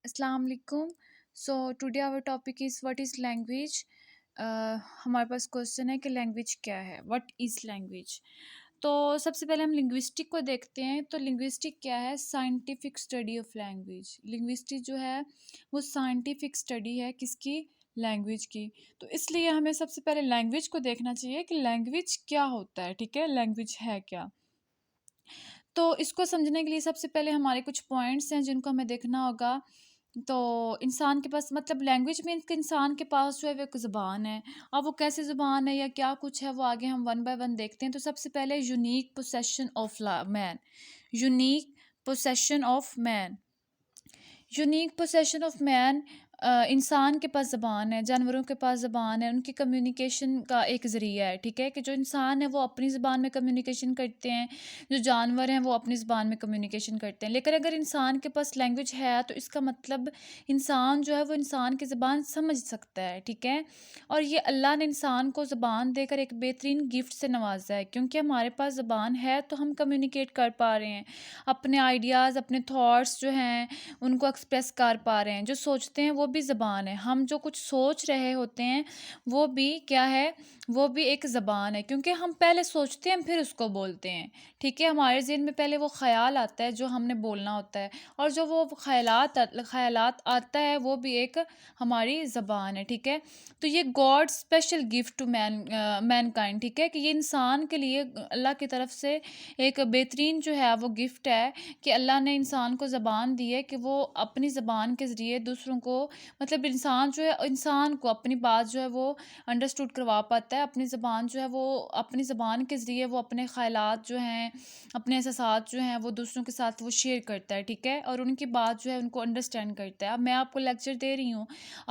السلام علیکم. So today our topic is what is language. ہمارے پاس کوشچن ہے کہ لینگویج کیا ہے، وٹ از لینگویج. تو سب سے پہلے ہم لنگوسٹک کو دیکھتے ہیں. تو لنگوسٹک کیا ہے؟ Scientific study of language. Linguistic جو ہے وہ سائنٹیفک اسٹڈی ہے کس کی؟ لینگویج کی. تو اس لیے ہمیں سب سے پہلے لینگویج کو دیکھنا چاہیے کہ لینگویج کیا ہوتا ہے. ٹھیک ہے، لینگویج ہے کیا. تو اس کو سمجھنے کے لیے سب سے پہلے ہمارے کچھ پوائنٹس ہیں جن کو ہمیں دیکھنا ہوگا. تو انسان کے پاس مطلب لینگویج مینس کہ انسان کے پاس جو ہے وہ ایک زبان ہے. اب وہ کیسے زبان ہے یا کیا کچھ ہے وہ آگے ہم ون بائی ون دیکھتے ہیں. تو سب سے پہلے unique position of man. Unique position of man. Unique position of man. انسان کے پاس زبان ہے، جانوروں کے پاس زبان ہے، ان کی کمیونیکیشن کا ایک ذریعہ ہے. ٹھیک ہے، کہ جو انسان ہے وہ اپنی زبان میں کمیونیکیشن کرتے ہیں، جو جانور ہیں وہ اپنی زبان میں کمیونیکیشن کرتے ہیں. لیکن اگر انسان کے پاس لینگویج ہے تو اس کا مطلب انسان جو ہے وہ انسان کی زبان سمجھ سکتا ہے. ٹھیک ہے، اور یہ اللہ نے انسان کو زبان دے کر ایک بہترین گفٹ سے نوازا ہے. کیونکہ ہمارے پاس زبان ہے تو ہم کمیونیکیٹ کر پا رہے ہیں، اپنے آئیڈیاز، اپنے تھاٹس جو ہیں ان کو ایکسپریس کر پا رہے ہیں. جو سوچتے ہیں وہ بھی زبان ہے. ہم جو کچھ سوچ رہے ہوتے ہیں وہ بھی کیا ہے؟ وہ بھی ایک زبان ہے. کیونکہ ہم پہلے سوچتے ہیں پھر اس کو بولتے ہیں. ٹھیک ہے، ہمارے ذہن میں پہلے وہ خیال آتا ہے جو ہم نے بولنا ہوتا ہے، اور جو وہ خیالات آتا ہے وہ بھی ایک ہماری زبان ہے. ٹھیک ہے، تو یہ God special gift to mankind. ٹھیک ہے، کہ یہ انسان کے لیے اللہ کی طرف سے ایک بہترین جو ہے وہ گفٹ ہے کہ اللہ نے انسان کو زبان دی ہے کہ وہ اپنی زبان کے ذریعے دوسروں کو مطلب انسان جو ہے انسان کو اپنی بات جو ہے وہ انڈرسٹوڈ کروا پاتا ہے. اپنی زبان جو ہے وہ اپنی زبان کے ذریعے وہ اپنے خیالات جو ہیں، اپنے احساسات جو ہیں وہ دوسروں کے ساتھ وہ شیئر کرتا ہے. ٹھیک ہے، اور ان کی بات جو ہے ان کو انڈرسٹینڈ کرتا ہے. اب میں آپ کو لیکچر دے رہی ہوں،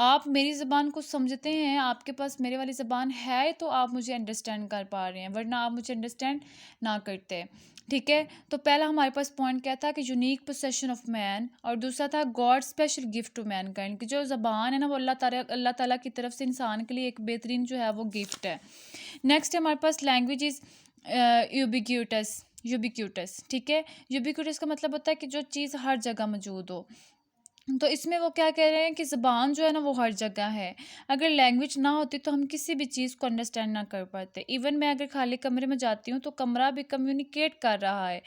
آپ میری زبان کو سمجھتے ہیں، آپ کے پاس میرے والی زبان ہے تو آپ مجھے انڈرسٹینڈ کر پا رہے ہیں، ورنہ آپ مجھے انڈرسٹینڈ نہ کرتے. ٹھیک ہے، تو پہلا ہمارے پاس پوائنٹ کیا تھا کہ یونیک پوسیشن آف مین، اور دوسرا تھا God special gift to mankind, کہ جو زبان ہے نا وہ اللہ تعالیٰ کی طرف سے انسان کے لیے ایک بہترین جو ہے وہ گفٹ ہے. نیکسٹ ہے ہمارے پاس لینگویج از یوبیکیوٹس. ٹھیک ہے، یوبیکیوٹس کا مطلب ہوتا ہے کہ جو چیز ہر جگہ موجود ہو. تو اس میں وہ کیا کہہ رہے ہیں کہ زبان جو ہے نا وہ ہر جگہ ہے. اگر لینگویج نہ ہوتی تو ہم کسی بھی چیز کو انڈرسٹینڈ نہ کر پاتے. ایون میں اگر خالی کمرے میں جاتی ہوں تو کمرہ بھی کمیونیکیٹ کر رہا ہے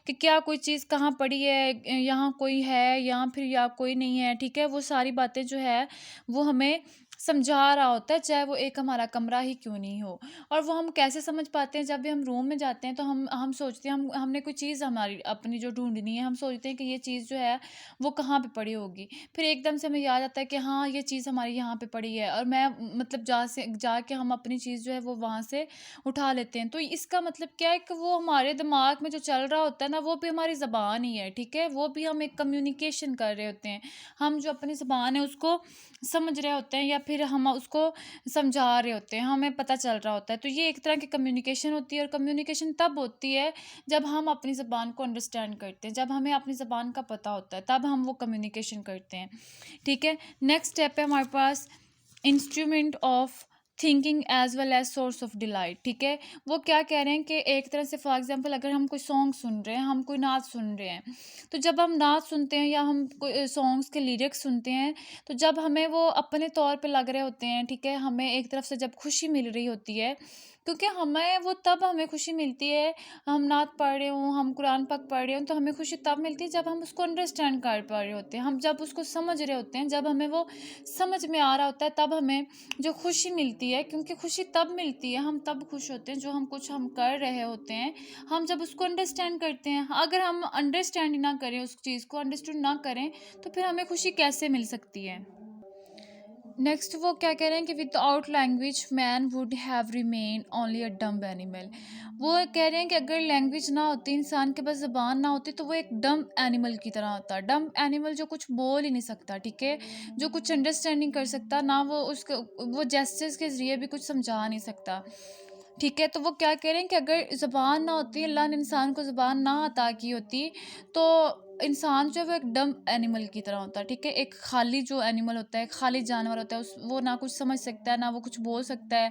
کہ کیا کوئی چیز کہاں پڑی ہے، یہاں کوئی ہے یا پھر یا کوئی نہیں ہے. ٹھیک ہے، وہ ساری باتیں جو ہے وہ ہمیں سمجھا رہا ہوتا ہے، چاہے وہ ایک ہمارا کمرہ ہی کیوں نہیں ہو. اور وہ ہم کیسے سمجھ پاتے ہیں؟ جب بھی ہم روم میں جاتے ہیں تو ہم سوچتے ہیں ہم نے کوئی چیز ہماری اپنی جو ڈھونڈنی ہے، ہم سوچتے ہیں کہ یہ چیز جو ہے وہ کہاں پہ پڑی ہوگی. پھر ایک دم سے ہمیں یاد آتا ہے کہ ہاں یہ چیز ہماری یہاں پہ پڑی ہے، اور میں مطلب جا کے ہم اپنی چیز جو ہے وہ وہاں سے اٹھا لیتے ہیں. تو اس کا مطلب کیا ہے کہ وہ ہمارے دماغ میں جو چل رہا ہوتا ہے نا وہ بھی ہماری زبان ہی ہے. ٹھیک ہے، وہ بھی ہم ایک کمیونیکیشن کر رہے ہوتے ہیں. ہم جو اپنی زبان ہے اس کو سمجھ رہے ہوتے ہیں یا پھر ہم اس کو سمجھا رہے ہوتے ہیں، ہمیں پتہ چل رہا ہوتا ہے. تو یہ ایک طرح کی کمیونیکیشن ہوتی ہے، اور کمیونیکیشن تب ہوتی ہے جب ہم اپنی زبان کو انڈرسٹینڈ کرتے ہیں، جب ہمیں اپنی زبان کا پتہ ہوتا ہے تب ہم وہ کمیونیکیشن کرتے ہیں. ٹھیک ہے، نیکسٹ اسٹیپ ہے ہمارے پاس instrument of thinking as well as source of delight. ٹھیک ہے، وہ کیا کہہ رہے ہیں کہ ایک طرح سے فار ایگزامپل اگر ہم کوئی سانگ سن رہے ہیں، ہم کوئی نعت سن رہے ہیں، تو جب ہم نعت سنتے ہیں یا ہم کوئی سانگس کے لیرکس سنتے ہیں تو جب ہمیں وہ اپنے طور پہ لگ رہے ہوتے ہیں، ٹھیک ہے، ہمیں ایک طرف سے جب خوشی مل رہی ہوتی ہے، کیونکہ ہمیں خوشی ملتی ہے، ہم نعت پڑھ رہے ہوں، ہم قرآن پاک پڑھ رہے ہوں، تو ہمیں خوشی تب ملتی ہے جب ہم اس کو انڈرسٹینڈ کر پا رہے ہوتے ہیں، ہم جب اس کو سمجھ رہے ہوتے ہیں، جب ہمیں وہ سمجھ میں آ رہا ہوتا ہے تب ہمیں جو خوشی ملتی ہے. کیونکہ خوشی تب ملتی ہے، ہم تب خوش ہوتے ہیں جو ہم کچھ کر رہے ہوتے ہیں، ہم جب اس کو انڈرسٹینڈ کرتے ہیں. اگر ہم انڈرسٹینڈ نہ کریں، اس چیز کو انڈرسٹینڈ نہ کریں، تو پھر ہمیں خوشی کیسے مل سکتی ہے؟ نیکسٹ وہ کیا کہہ رہے ہیں کہ without language man would have remain only a dumb animal. وہ کہہ رہے ہیں کہ اگر لینگویج نہ ہوتی، انسان کے پاس زبان نہ ہوتی، تو وہ ایک ڈمب اینیمل کی طرح ہوتا. ڈمب اینیمل جو کچھ بول ہی نہیں سکتا. ٹھیک ہے، جو کچھ انڈرسٹینڈ نہیں کر سکتا، نہ وہ جیسچرز کے ذریعے بھی کچھ سمجھا نہیں سکتا. ٹھیک ہے، تو وہ کیا کہہ رہے ہیں کہ اگر زبان نہ ہوتی، اللہ نے انسان کو زبان نہ عطا کی ہوتی، تو انسان جو ہے وہ ایک ڈم اینیمل کی طرح ہوتا ہے، ٹھیک ہے، ایک خالی جو اینیمل ہوتا ہے، ایک خالی جانور ہوتا ہے، وہ نہ کچھ سمجھ سکتا ہے، نہ وہ کچھ بول سکتا ہے،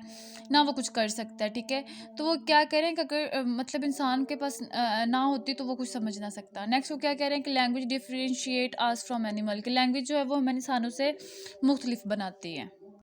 نہ وہ کچھ کر سکتا ہے، ٹھیک ہے۔ تو وہ کیا کہہ رہے ہیں کہ اگر مطلب انسان کے پاس نہ ہوتی تو وہ کچھ سمجھ نہ سکتا۔ نیکسٹ وہ کیا کہہ رہے ہیں کہ language differentiate us from animal, کہ لینگویج جو ہے وہ ہمیں انسانوں سے مختلف بناتی ہے۔